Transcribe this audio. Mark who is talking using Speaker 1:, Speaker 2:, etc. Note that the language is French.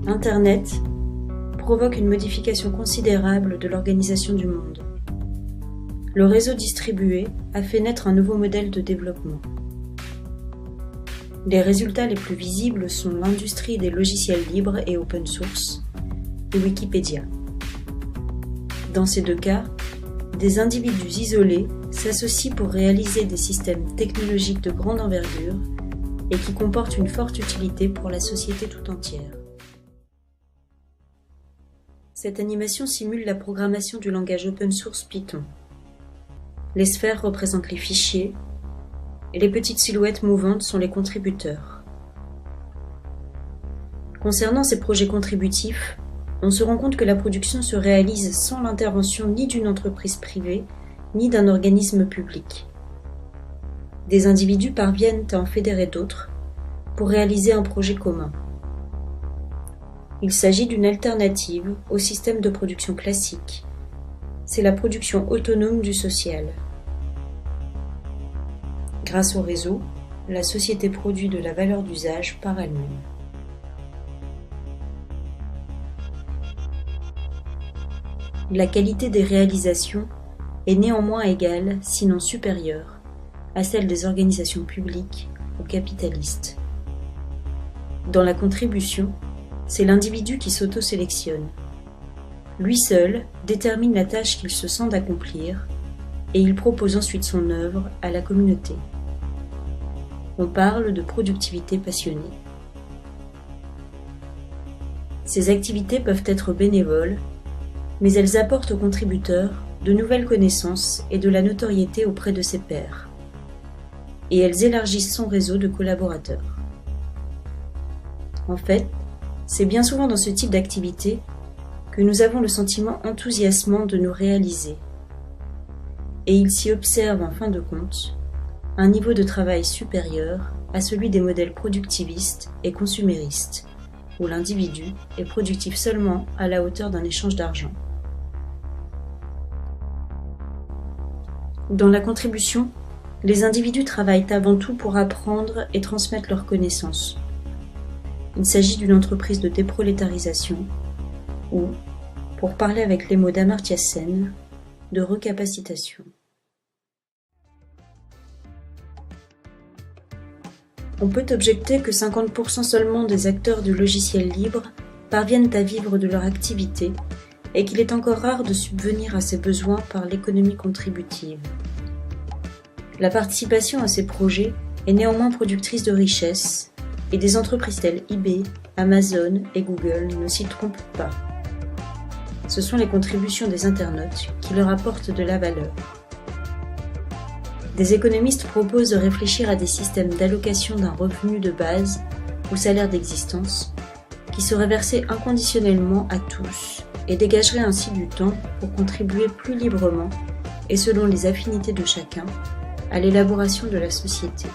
Speaker 1: Internet provoque une modification considérable de l'organisation du monde. Le réseau distribué a fait naître un nouveau modèle de développement. Les résultats les plus visibles sont l'industrie des logiciels libres et open source et Wikipédia. Dans ces deux cas, des individus isolés s'associent pour réaliser des systèmes technologiques de grande envergure et qui comportent une forte utilité pour la société tout entière. Cette animation simule la programmation du langage open source Python. Les sphères représentent les fichiers et les petites silhouettes mouvantes sont les contributeurs. Concernant ces projets contributifs, on se rend compte que la production se réalise sans l'intervention ni d'une entreprise privée, ni d'un organisme public. Des individus parviennent à en fédérer d'autres pour réaliser un projet commun. Il s'agit d'une alternative au système de production classique. C'est la production autonome du social. Grâce au réseau, la société produit de la valeur d'usage par elle-même. La qualité des réalisations est néanmoins égale, sinon supérieure, à celle des organisations publiques ou capitalistes. Dans la contribution, c'est l'individu qui s'auto-sélectionne. Lui seul détermine la tâche qu'il se sent d'accomplir et il propose ensuite son œuvre à la communauté. On parle de productivité passionnée. Ces activités peuvent être bénévoles, mais elles apportent au contributeur de nouvelles connaissances et de la notoriété auprès de ses pairs. Et elles élargissent son réseau de collaborateurs. En fait, c'est bien souvent dans ce type d'activité que nous avons le sentiment enthousiasmant de nous réaliser. Et il s'y observe en fin de compte un niveau de travail supérieur à celui des modèles productivistes et consuméristes, où l'individu est productif seulement à la hauteur d'un échange d'argent. Dans la contribution, les individus travaillent avant tout pour apprendre et transmettre leurs connaissances. Il s'agit d'une entreprise de déprolétarisation ou, pour parler avec les mots d'Amartya Sen, de recapacitation. On peut objecter que 50% seulement des acteurs du logiciel libre parviennent à vivre de leur activité et qu'il est encore rare de subvenir à ces besoins par l'économie contributive. La participation à ces projets est néanmoins productrice de richesses et des entreprises telles eBay, Amazon et Google ne s'y trompent pas. Ce sont les contributions des internautes qui leur apportent de la valeur. Des économistes proposent de réfléchir à des systèmes d'allocation d'un revenu de base ou salaire d'existence qui serait versé inconditionnellement à tous et dégagerait ainsi du temps pour contribuer plus librement et selon les affinités de chacun à l'élaboration de la société.